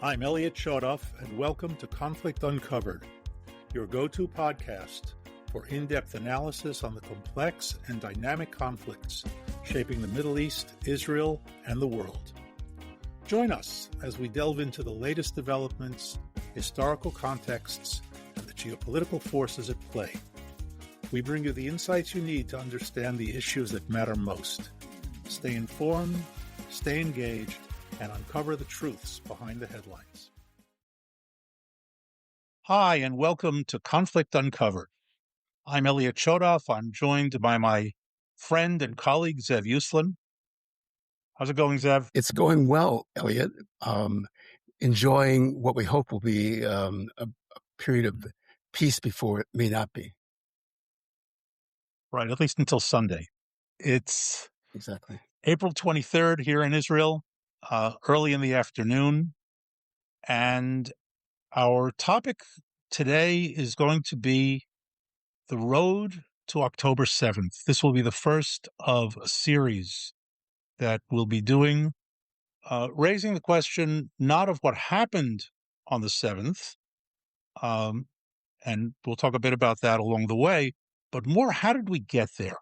I'm Elliot Chodoff, and welcome to Conflict Uncovered, your go-to podcast for in-depth analysis on the complex and dynamic conflicts shaping the Middle East, Israel, and the world. Join us as we delve into the latest developments, historical contexts, and the geopolitical forces at play. We bring you the insights you need to understand the issues that matter most. Stay informed, stay engaged, and uncover the truths behind the headlines. Hi, and welcome to Conflict Uncovered. I'm Elliot Chodoff. I'm joined by my friend and colleague, Zev Uslan. How's it going, Zev? It's going well, Elliot. Enjoying what we hope will be a period of peace before it may not be. Right, at least until Sunday. It's exactly April 23rd here in Israel. Early in the afternoon, and our topic today is going to be the road to October 7th. This will be the first of a series that we'll be doing, raising the question not of what happened on the 7th, and we'll talk a bit about that along the way, but more, how did we get there?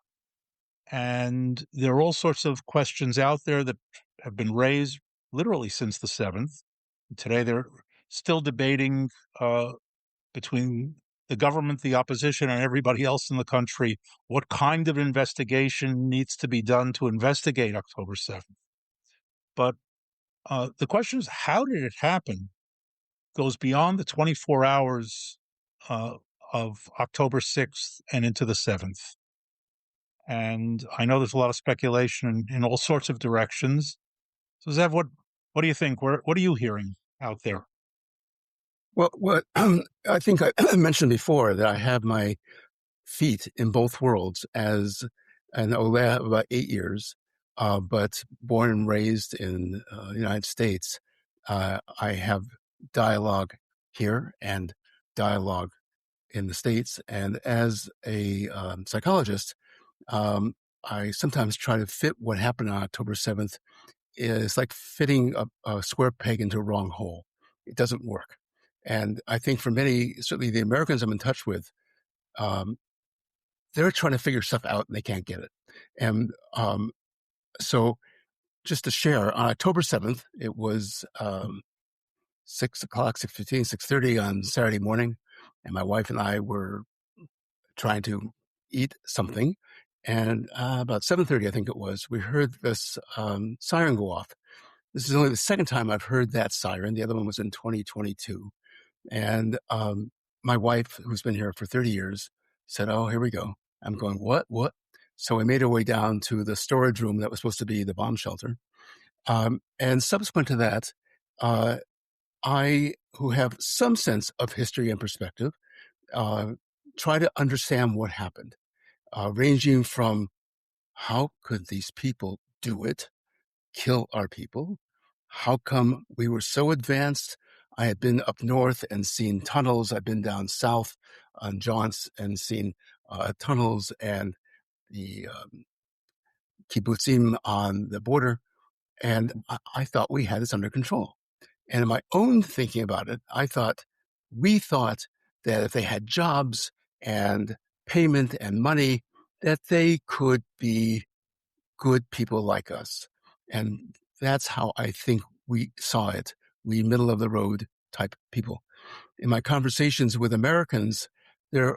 And there are all sorts of questions out there that have been raised literally since the 7th. Today, they're still debating between the government, the opposition, and everybody else in the country what kind of investigation needs to be done to investigate October 7th. But the question is, how did it happen? Goes beyond the 24 hours of October 6th and into the 7th. And I know there's a lot of speculation in all sorts of directions. So, Zev, what do you think? What are you hearing out there? Well, what I think I mentioned before that I have my feet in both worlds as an Oleh of about 8 years, but born and raised in the United States. I have dialogue here and dialogue in the States. And as a psychologist, I sometimes try to fit what happened on October 7th. It's like fitting a square peg into a wrong hole. It doesn't work. And I think for many, certainly the Americans I'm in touch with, they're trying to figure stuff out and they can't get it. And so just to share, on October 7th, it was 6 o'clock, 6:15, 6:30 on Saturday morning. And my wife and I were trying to eat something. And about 7:30, I think it was, we heard this siren go off. This is only the second time I've heard that siren. The other one was in 2022. And my wife, who's been here for 30 years, said, "Oh, here we go." I'm going, what? So we made our way down to the storage room that was supposed to be the bomb shelter. And subsequent to that, I, who have some sense of history and perspective, try to understand what happened. Ranging from how could these people do it, kill our people? How come we were so advanced? I had been up north and seen tunnels. I've been down south on jaunts and seen tunnels and the kibbutzim on the border. And I thought we had this under control. And in my own thinking about it, we thought that if they had jobs and payment and money, that they could be good people like us. And that's how I think we saw it. We middle of the road type people. In my conversations with Americans, they're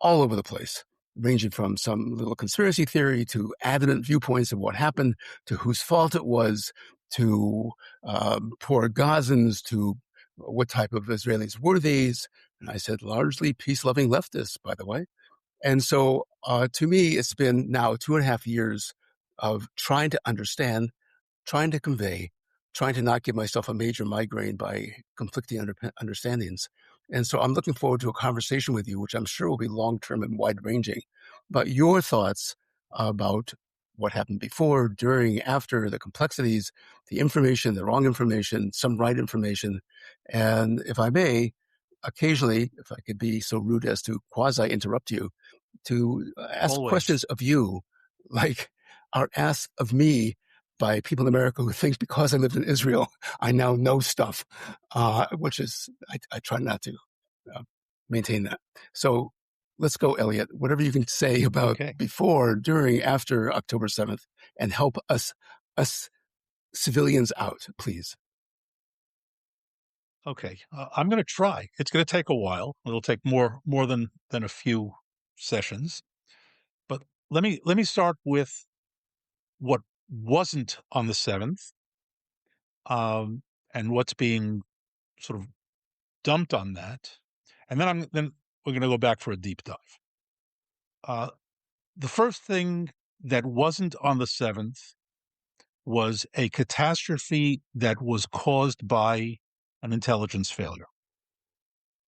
all over the place, ranging from some little conspiracy theory to adamant viewpoints of what happened, to whose fault it was, to poor Gazans, to what type of Israelis were these. And I said, largely peace-loving leftists, by the way. And so to me, it's been now 2.5 years of trying to understand, trying to convey, trying to not give myself a major migraine by conflicting understandings. And so I'm looking forward to a conversation with you, which I'm sure will be long-term and wide-ranging, but your thoughts about what happened before, during, after, the complexities, the information, the wrong information, some right information. And if I may, occasionally, if I could be so rude as to quasi-interrupt you, to ask Always. questions of you, like are asked of me by people in America who think because I lived in Israel, I now know stuff, which is, I try not to maintain that. So let's go, Elliot. Whatever you can say about Okay. before, during, after October 7th, and help us civilians out, please. Okay. I'm going to try. It's going to take a while. It'll take more than a few sessions. But let me start with what wasn't on the 7th, and what's being sort of dumped on that, and then we're going to go back for a deep dive. Uh, the first thing that wasn't on the 7th was a catastrophe that was caused by an intelligence failure.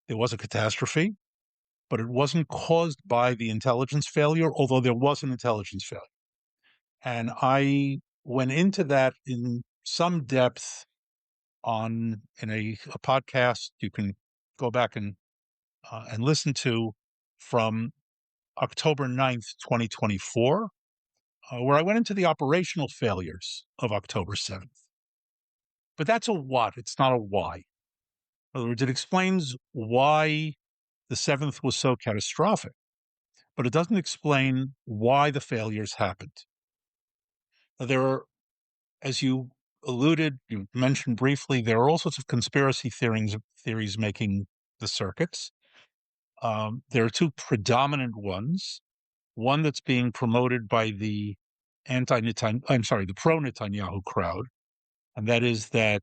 There was a catastrophe, but it wasn't caused by the intelligence failure, although there was an intelligence failure. And I went into that in some depth in a podcast you can go back and listen to, from October 9th, 2024, where I went into the operational failures of October 7th. But that's a what, it's not a why. In other words, it explains why the 7th was so catastrophic, but it doesn't explain why the failures happened. There are, as you you mentioned briefly, there are all sorts of conspiracy theories making the circuits. There are two predominant ones. One that's being promoted by the the pro-Netanyahu crowd, and that is that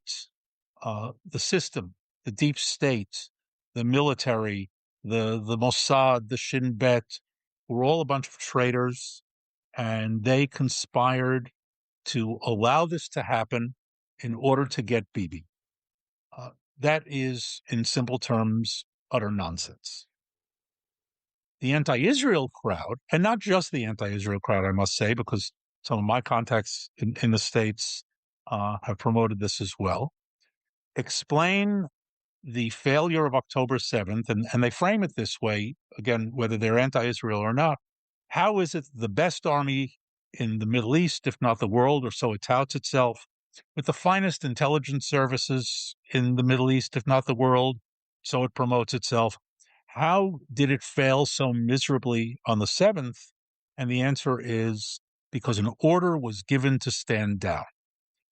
the system, the deep state, the military, the Mossad, the Shin Bet, were all a bunch of traitors, and they conspired to allow this to happen in order to get Bibi. That is, in simple terms, utter nonsense. The anti-Israel crowd, and not just the anti-Israel crowd, I must say, because some of my contacts in the States have promoted this as well, explain the failure of October 7th, and they frame it this way, again, whether they're anti-Israel or not. How is it the best army in the Middle East, if not the world, or so it touts itself, with the finest intelligence services in the Middle East, if not the world, so it promotes itself? How did it fail so miserably on the 7th? And the answer is because an order was given to stand down.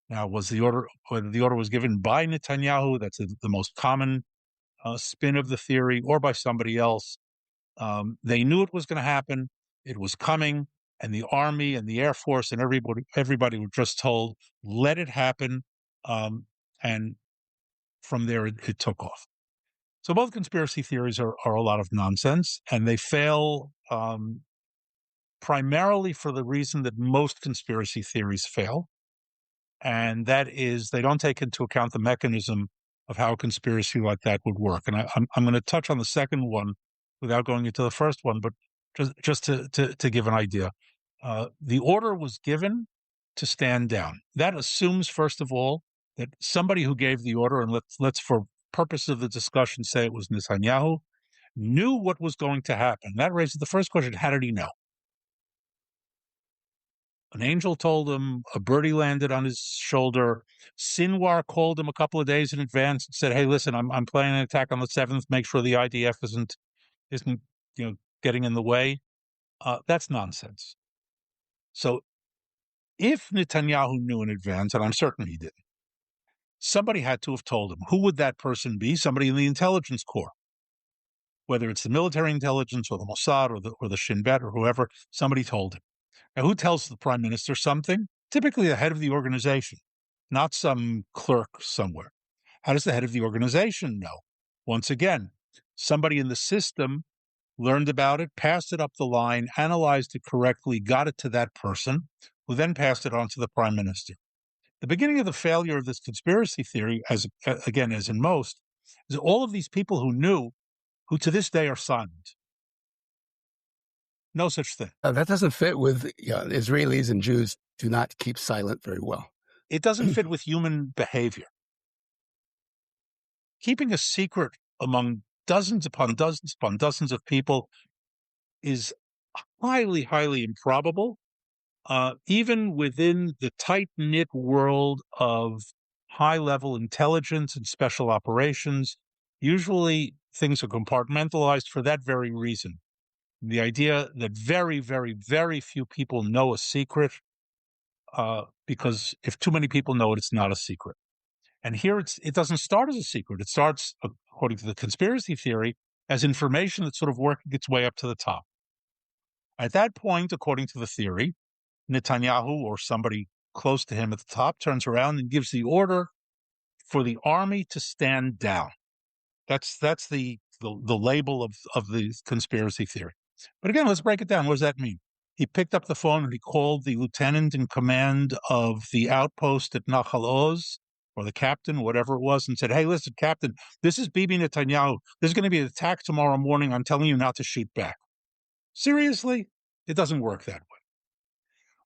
Now, whether the order was given by Netanyahu, that's the most common spin of the theory, or by somebody else, they knew it was going to happen. It was coming, and the army and the Air Force and everybody were just told, let it happen. And from there, it took off. So both conspiracy theories are a lot of nonsense, and they fail primarily for the reason that most conspiracy theories fail, and that is they don't take into account the mechanism of how a conspiracy like that would work. And I'm going to touch on the second one without going into the first one, but just to give an idea. The order was given to stand down. That assumes, first of all, that somebody who gave the order, and let's for purpose of the discussion say it was Netanyahu, knew what was going to happen. That raises the first question: how did he know? An angel told him, a birdie landed on his shoulder. Sinwar called him a couple of days in advance and said, "Hey, listen, I'm planning an attack on the 7th. Make sure the IDF isn't getting in the way." That's nonsense. So if Netanyahu knew in advance, and I'm certain he did, somebody had to have told him. Who would that person be? Somebody in the intelligence corps, whether it's the military intelligence or the Mossad or the Shin Bet or whoever. Somebody told him. Now, who tells the prime minister something? Typically the head of the organization, not some clerk somewhere. How does the head of the organization know? Once again, somebody in the system learned about it, passed it up the line, analyzed it correctly, got it to that person, who then passed it on to the prime minister. The beginning of the failure of this conspiracy theory, as in most, is all of these people who knew, who to this day are silent. No such thing. That doesn't fit with Israelis and Jews do not keep silent very well. It doesn't fit with human behavior. Keeping a secret among dozens upon dozens of people is highly, highly improbable, even within the tight-knit world of high-level intelligence and special operations, usually things are compartmentalized for that very reason. The idea that very, very, very few people know a secret, because if too many people know it, it's not a secret. And here it doesn't start as a secret. It starts, according to the conspiracy theory, as information that's sort of working its way up to the top. At that point, according to the theory, Netanyahu or somebody close to him at the top turns around and gives the order for the army to stand down. That's the label of the conspiracy theory. But again, let's break it down. What does that mean? He picked up the phone and he called the lieutenant in command of the outpost at Nahal Oz, or the captain, whatever it was, and said, "Hey, listen, Captain, this is Bibi Netanyahu. There's going to be an attack tomorrow morning. I'm telling you not to shoot back." Seriously? It doesn't work that way.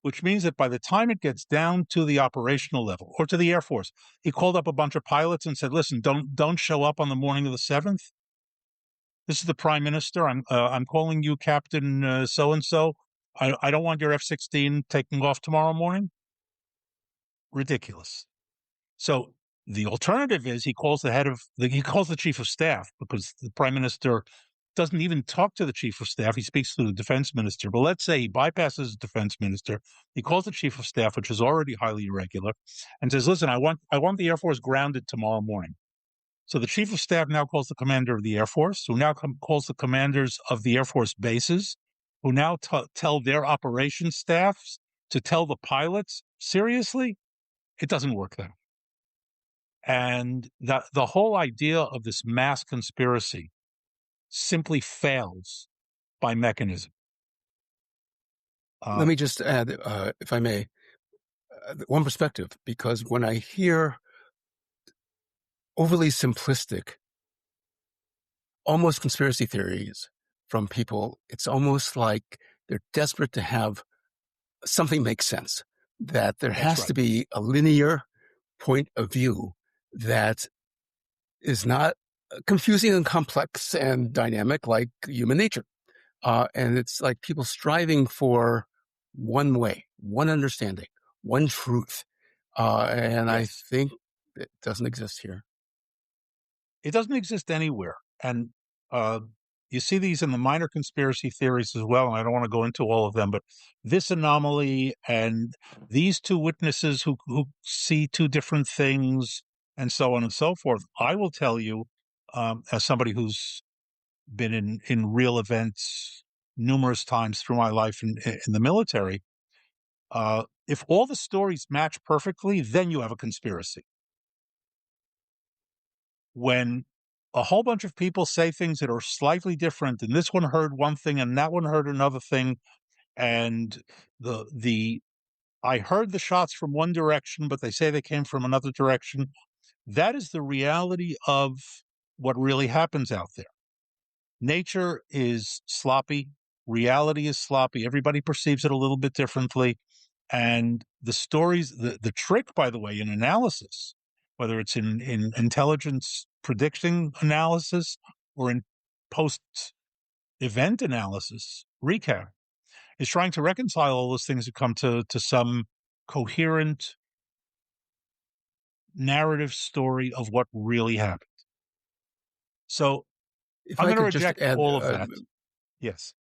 Which means that by the time it gets down to the operational level or to the Air Force, he called up a bunch of pilots and said, "Listen, don't show up on the morning of the 7th. This is the Prime Minister. I'm calling you Captain so and so. I don't want your F-16 taking off tomorrow morning." Ridiculous. So the alternative is he calls the chief of staff, because the Prime Minister doesn't even talk to the chief of staff. He speaks to the defense minister. But let's say he bypasses the defense minister. He calls the chief of staff, which is already highly irregular, and says, "Listen, I want the Air Force grounded tomorrow morning." So the chief of staff now calls the commander of the Air Force, who now calls the commanders of the Air Force bases, who now tell their operations staffs to tell the pilots. Seriously? It doesn't work that way. And the whole idea of this mass conspiracy simply fails by mechanism. Let me just add, if I may, one perspective, because when I hear overly simplistic, almost conspiracy theories from people, it's almost like they're desperate to have something make sense, that there has to be a linear point of view that is not confusing and complex and dynamic like human nature. And it's like people striving for one way, one understanding, one truth. And I Yes. think it doesn't exist here. It doesn't exist anywhere. And you see these in the minor conspiracy theories as well, and I don't want to go into all of them, but this anomaly and these two witnesses who see two different things and so on and so forth. I will tell you, as somebody who's been in real events numerous times through my life in the military, if all the stories match perfectly, then you have a conspiracy. When a whole bunch of people say things that are slightly different, and this one heard one thing and that one heard another thing, and the I heard the shots from one direction, but they say they came from another direction. That is the reality of what really happens out there. Nature is sloppy. Reality is sloppy. Everybody perceives it a little bit differently. And the stories, the trick, by the way, in analysis, whether it's in intelligence predicting analysis or in post event analysis, recap, is trying to reconcile all those things to come to some coherent narrative story of what really happened. So If I'm I going to could just reject add all of that. Yes.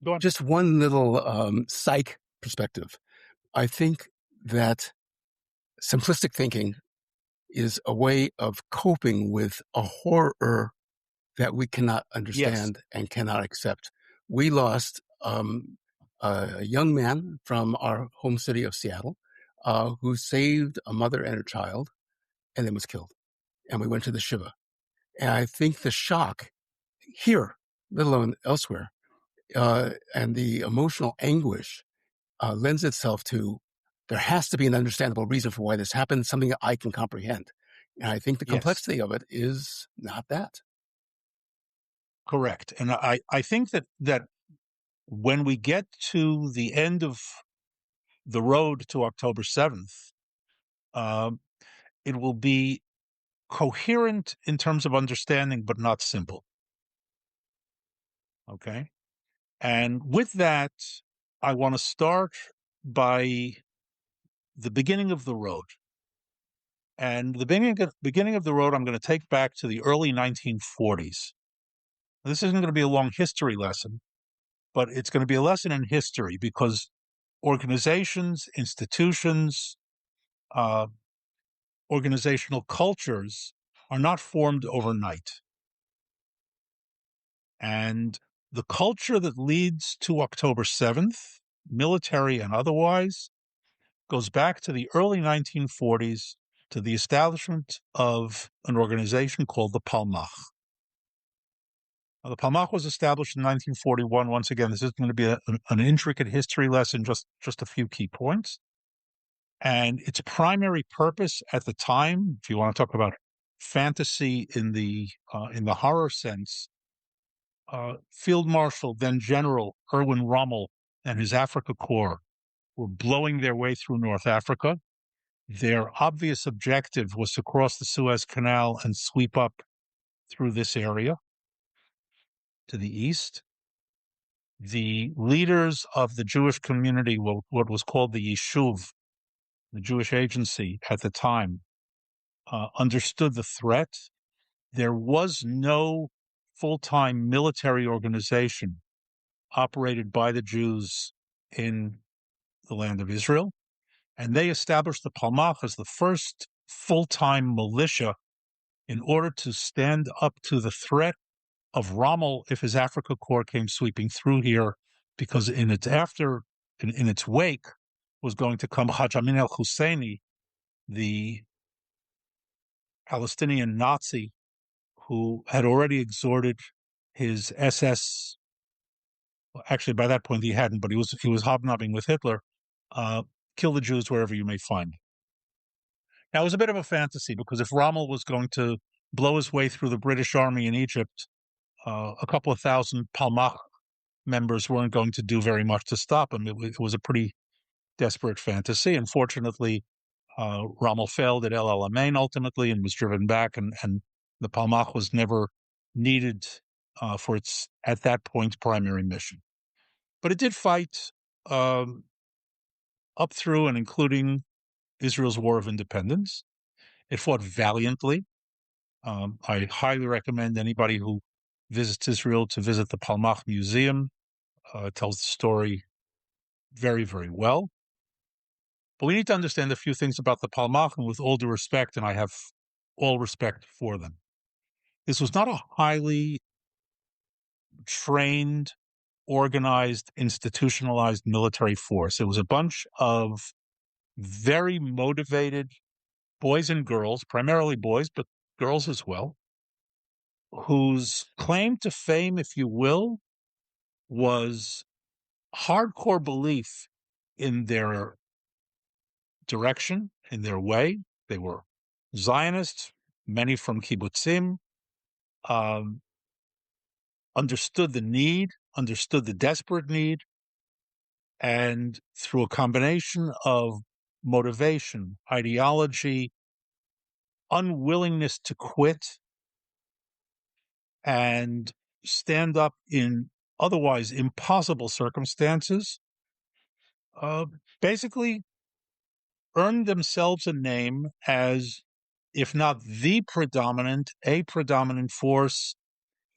Go on. just one little psych perspective. I think that simplistic thinking is a way of coping with a horror that we cannot Yes. understand and cannot accept. We lost a young man from our home city of Seattle who saved a mother and her child and then was killed. And we went to the Shiva. And I think the shock here, let alone elsewhere, and the emotional anguish lends itself to there has to be an understandable reason for why this happened, something that I can comprehend. And I think the Yes. complexity of it is not that. Correct. And I think that when we get to the end of the road to October 7th, um, it will be coherent in terms of understanding, but not simple. Okay. And with that, I want to start by the beginning of the road. And the beginning of the road, I'm going to take back to the early 1940s. This isn't going to be a long history lesson, but it's going to be a lesson in history because organizations, institutions, uh, organizational cultures are not formed overnight. And the culture that leads to October 7th, military and otherwise, goes back to the early 1940s to the establishment of an organization called the Palmach. Now, the Palmach was established in 1941. Once again, this is going to be an intricate history lesson, just a few key points. And its primary purpose at the time, if you want to talk about fantasy in the horror sense, Field Marshal, then General Erwin Rommel and his Afrika Korps were blowing their way through North Africa. Their obvious objective was to cross the Suez Canal and sweep up through this area to the east. The leaders of the Jewish community, what was called the Yishuv, the Jewish agency at the time, understood the threat. There was no full-time military organization operated by the Jews in the land of Israel, and they established the Palmach as the first full-time militia in order to stand up to the threat of Rommel if his Afrika Korps came sweeping through here, because in its wake was going to come Haj Amin al-Husseini, the Palestinian Nazi who had already exhorted his SS. Well, actually, by that point he hadn't, but he was hobnobbing with Hitler. Kill the Jews wherever you may find. Now, it was a bit of a fantasy because if Rommel was going to blow his way through the British army in Egypt, a couple of thousand Palmach members weren't going to do very much to stop him. It was a pretty desperate fantasy. Unfortunately, Rommel failed at El Alamein ultimately and was driven back, and the Palmach was never needed for its, at that point, primary mission. But it did fight up through and including Israel's War of Independence. It fought valiantly. I highly recommend anybody who visits Israel to visit the Palmach Museum. It tells the story very, very well. But we need to understand a few things about the Palmach, and with all due respect, and I have all respect for them, this was not a highly trained, organized, institutionalized military force. It was a bunch of very motivated boys and girls, primarily boys, but girls as well, whose claim to fame, if you will, was hardcore belief in their direction, in their way. They were Zionists, many from kibbutzim, understood the need, understood the desperate need, and through a combination of motivation, ideology, unwillingness to quit, and stand up in otherwise impossible circumstances, basically earned themselves a name as, if not the predominant, a predominant force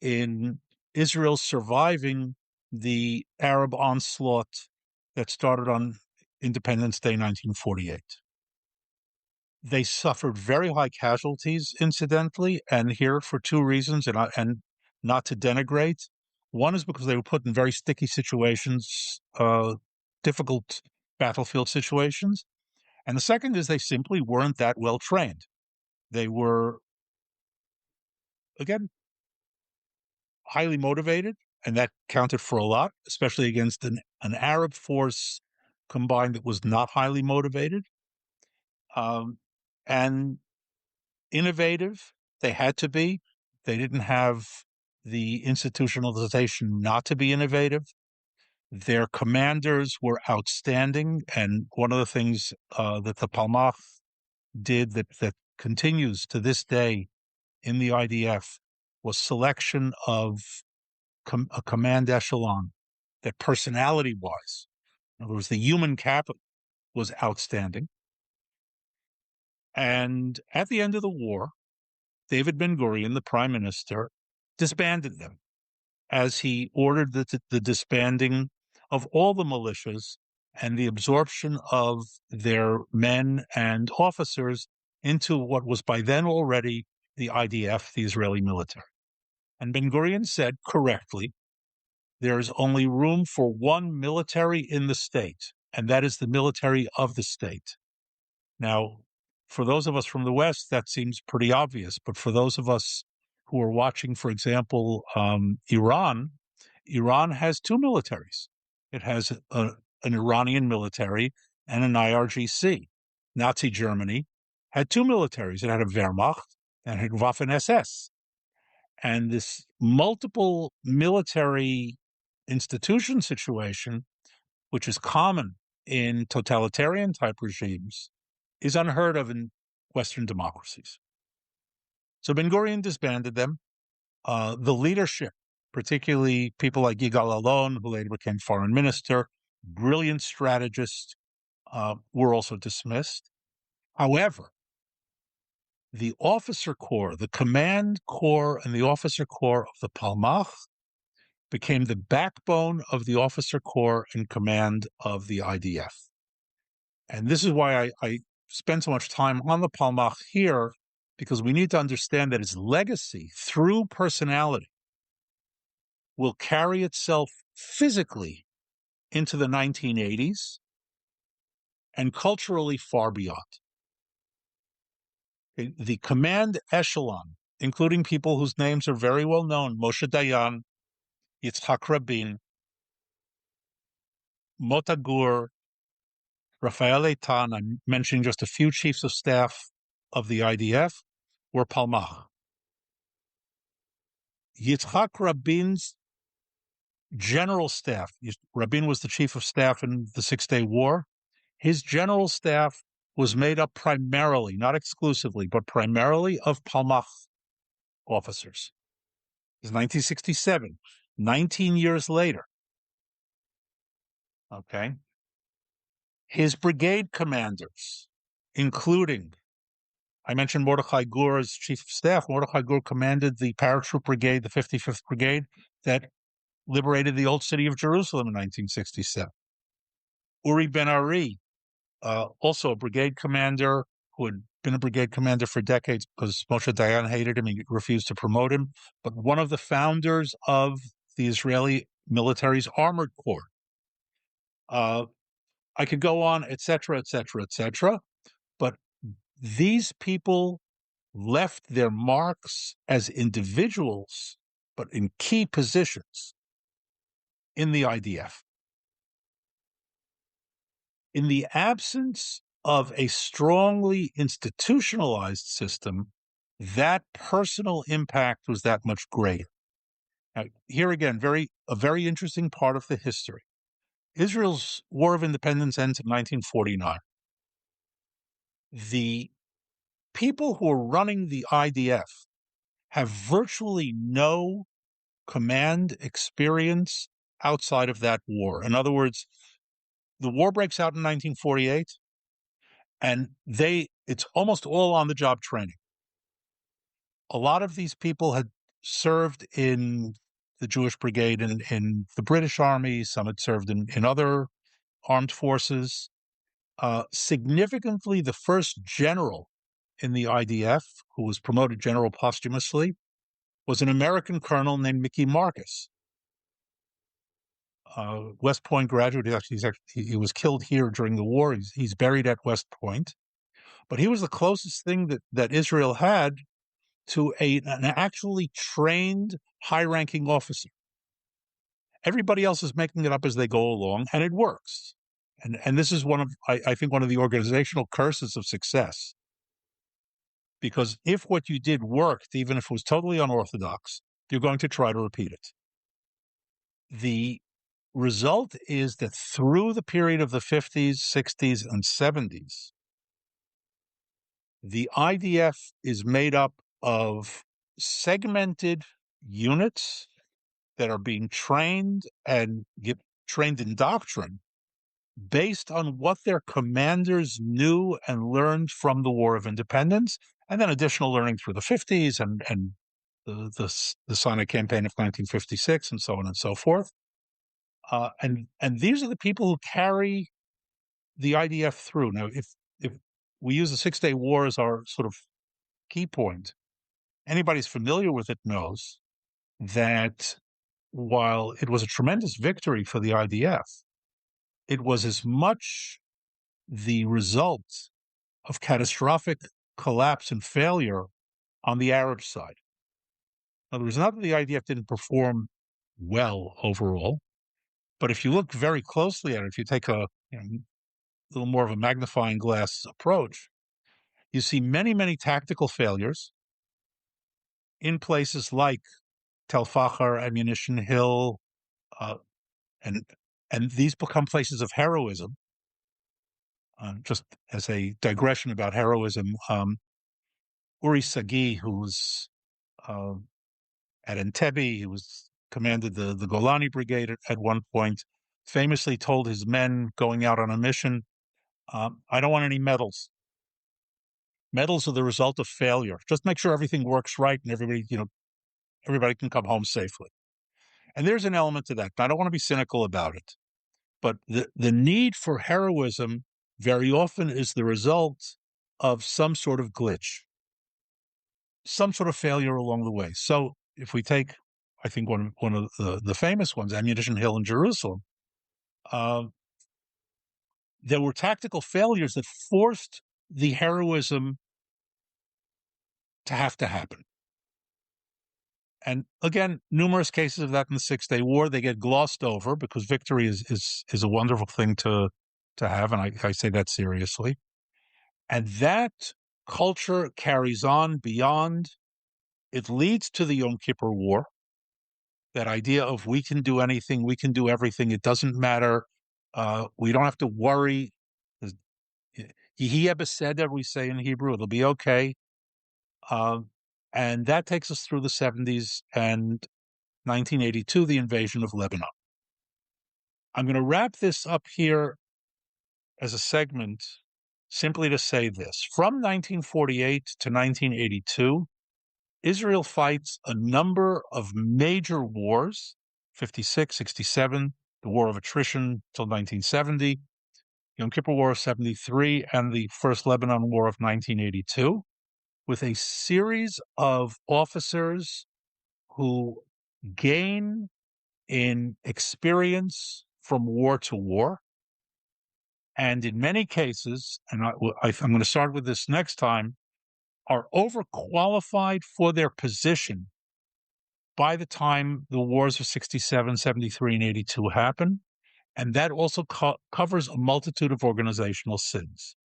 in Israel surviving the Arab onslaught that started on Independence Day 1948. They suffered very high casualties, incidentally, and here for two reasons, and not to denigrate. One is because they were put in very sticky situations, difficult battlefield situations. And the second is they simply weren't that well trained. They were, again, highly motivated, and that counted for a lot, especially against an Arab force combined that was not highly motivated. And innovative, they had to be. They didn't have the institutionalization not to be innovative. Their commanders were outstanding, and one of the things that the Palmach did that continues to this day in the IDF was selection of a command echelon that personality-wise In other words, the human capital was outstanding. And at the end of the war, David Ben-Gurion, the prime minister, disbanded them as he ordered the disbanding of all the militias and the absorption of their men and officers into what was by then already the IDF, the Israeli military. And Ben-Gurion said correctly, there is only room for one military in the state, and that is the military of the state. Now, for those of us from the West, that seems pretty obvious. But for those of us who are watching, for example, Iran, Iran has two militaries. It has an Iranian military and an IRGC. Nazi Germany had two militaries. It had a Wehrmacht and it had Waffen SS. And this multiple military institution situation, which is common in totalitarian type regimes, is unheard of in Western democracies. So Ben-Gurion disbanded them. The leadership, particularly people like Yigal Allon, who later became foreign minister, brilliant strategist, were also dismissed. However, the officer corps, the command corps and the officer corps of the Palmach became the backbone of the officer corps and command of the IDF. And this is why I spend so much time on the Palmach here, because we need to understand that its legacy through personality will carry itself physically into the 1980s and culturally far beyond. The command echelon, including people whose names are very well known, Moshe Dayan, Yitzhak Rabin, Mota Gur, Raphael Eitan, I'm mentioning just a few chiefs of staff of the IDF, were Palmach. Yitzhak Rabin's general staff, Rabin was the chief of staff in the Six-Day War. His general staff was made up primarily, not exclusively, but primarily of Palmach officers. It's 1967, 19 years later. Okay. His brigade commanders, including, I mentioned Mordechai Gur as chief of staff. Mordechai Gur commanded the paratroop brigade, the 55th Brigade, that liberated the old city of Jerusalem in 1967. Uri Ben-Ari, also a brigade commander who had been a brigade commander for decades because Moshe Dayan hated him. He refused to promote him. But one of the founders of the Israeli military's armored corps. I could go on, et cetera, et cetera, et cetera. But these people left their marks as individuals, but in key positions in the IDF. In the absence of a strongly institutionalized system, that personal impact was that much greater. Now, here again, a very interesting part of the history. Israel's War of Independence ends in 1949. The people who are running the IDF have virtually no command experience outside of that war. In other words, the war breaks out in 1948, and it's almost all on-the-job training. A lot of these people had served in the Jewish Brigade and in the British Army. Some had served in other armed forces. Significantly, the first general in the IDF, who was promoted general posthumously, was an American colonel named Mickey Marcus. West Point graduate. He was killed here during the war. He's buried at West Point. But he was the closest thing that Israel had to an actually trained, high-ranking officer. Everybody else is making it up as they go along, and it works. And this is I think, one of the organizational curses of success. Because if what you did worked, even if it was totally unorthodox, you're going to try to repeat it. The result is that through the period of the 50s, 60s, and 70s, the IDF is made up of segmented units that are being trained and get trained in doctrine based on what their commanders knew and learned from the War of Independence, and then additional learning through the 50s and the Sonic Campaign of 1956 and so on and so forth. And these are the people who carry the IDF through. Now, if we use the Six-Day War as our sort of key point, anybody's familiar with it knows that while it was a tremendous victory for the IDF, it was as much the result of catastrophic collapse and failure on the Arab side. Now, there was not that the IDF didn't perform well overall, but if you look very closely at it, if you take a little more of a magnifying glass approach, you see many, many tactical failures in places like Tel Fachar, Ammunition Hill, and these become places of heroism. Just as a digression about heroism, Uri Sagi, who was at Entebbe, he was commanded the Golani Brigade at one point, famously told his men going out on a mission, I don't want any medals. Medals are the result of failure. Just make sure everything works right and everybody can come home safely. And there's an element to that. I don't want to be cynical about it, but the need for heroism very often is the result of some sort of glitch, some sort of failure along the way. So if we take, I think one of the famous ones, Ammunition Hill in Jerusalem, there were tactical failures that forced the heroism to have to happen. And again, numerous cases of that in the Six-Day War. They get glossed over because victory is a wonderful thing to have, and I say that seriously. And that culture carries on beyond. It leads to the Yom Kippur War. That idea of we can do anything, we can do everything. It doesn't matter. We don't have to worry. Yehi beseder, we say in Hebrew. It'll be okay. And that takes us through the 70s and 1982, the invasion of Lebanon. I'm going to wrap this up here as a segment simply to say this. From 1948 to 1982, Israel fights a number of major wars, 56, 67, the War of Attrition till 1970, Yom Kippur War of 73, and the First Lebanon War of 1982, with a series of officers who gain in experience from war to war. And in many cases, and I'm going to start with this next time, are overqualified for their position by the time the wars of 67, 73, and 82 happen. And that also covers a multitude of organizational sins.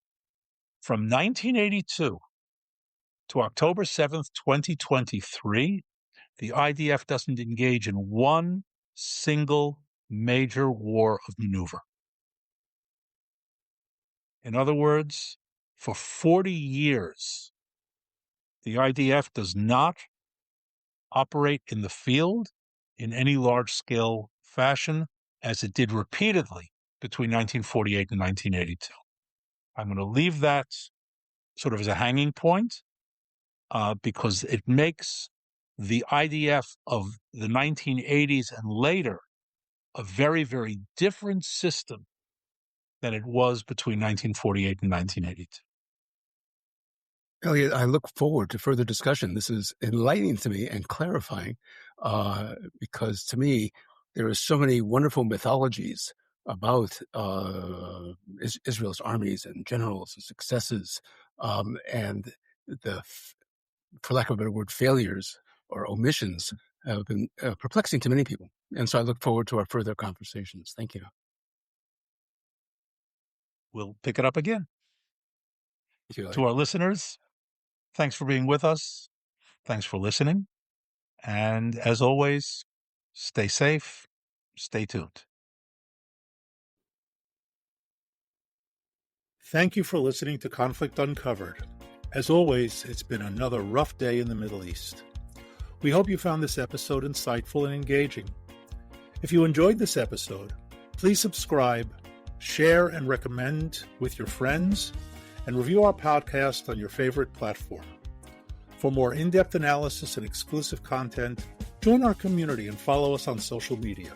From 1982 to October 7th, 2023, the IDF doesn't engage in one single major war of maneuver. In other words, for 40 years, the IDF does not operate in the field in any large-scale fashion, as it did repeatedly between 1948 and 1982. I'm going to leave that sort of as a hanging point because it makes the IDF of the 1980s and later a very, very different system than it was between 1948 and 1982. Elliot, I look forward to further discussion. This is enlightening to me and clarifying because to me, there are so many wonderful mythologies about Israel's armies and generals and successes and the, for lack of a better word, failures or omissions have been perplexing to many people. And so I look forward to our further conversations. Thank you. We'll pick it up again. Thank you, Elliot. To our listeners, thanks for being with us. Thanks for listening. And as always, stay safe, stay tuned. Thank you for listening to Conflict Uncovered. As always, it's been another rough day in the Middle East. We hope you found this episode insightful and engaging. If you enjoyed this episode, please subscribe, Share and recommend with your friends, and review our podcast on your favorite platform. For more in-depth analysis and exclusive content, join our community and follow us on social media.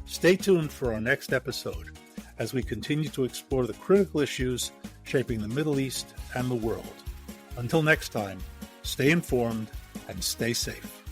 Stay tuned for our next episode as we continue to explore the critical issues shaping the Middle East and the world. Until next time, stay informed and stay safe.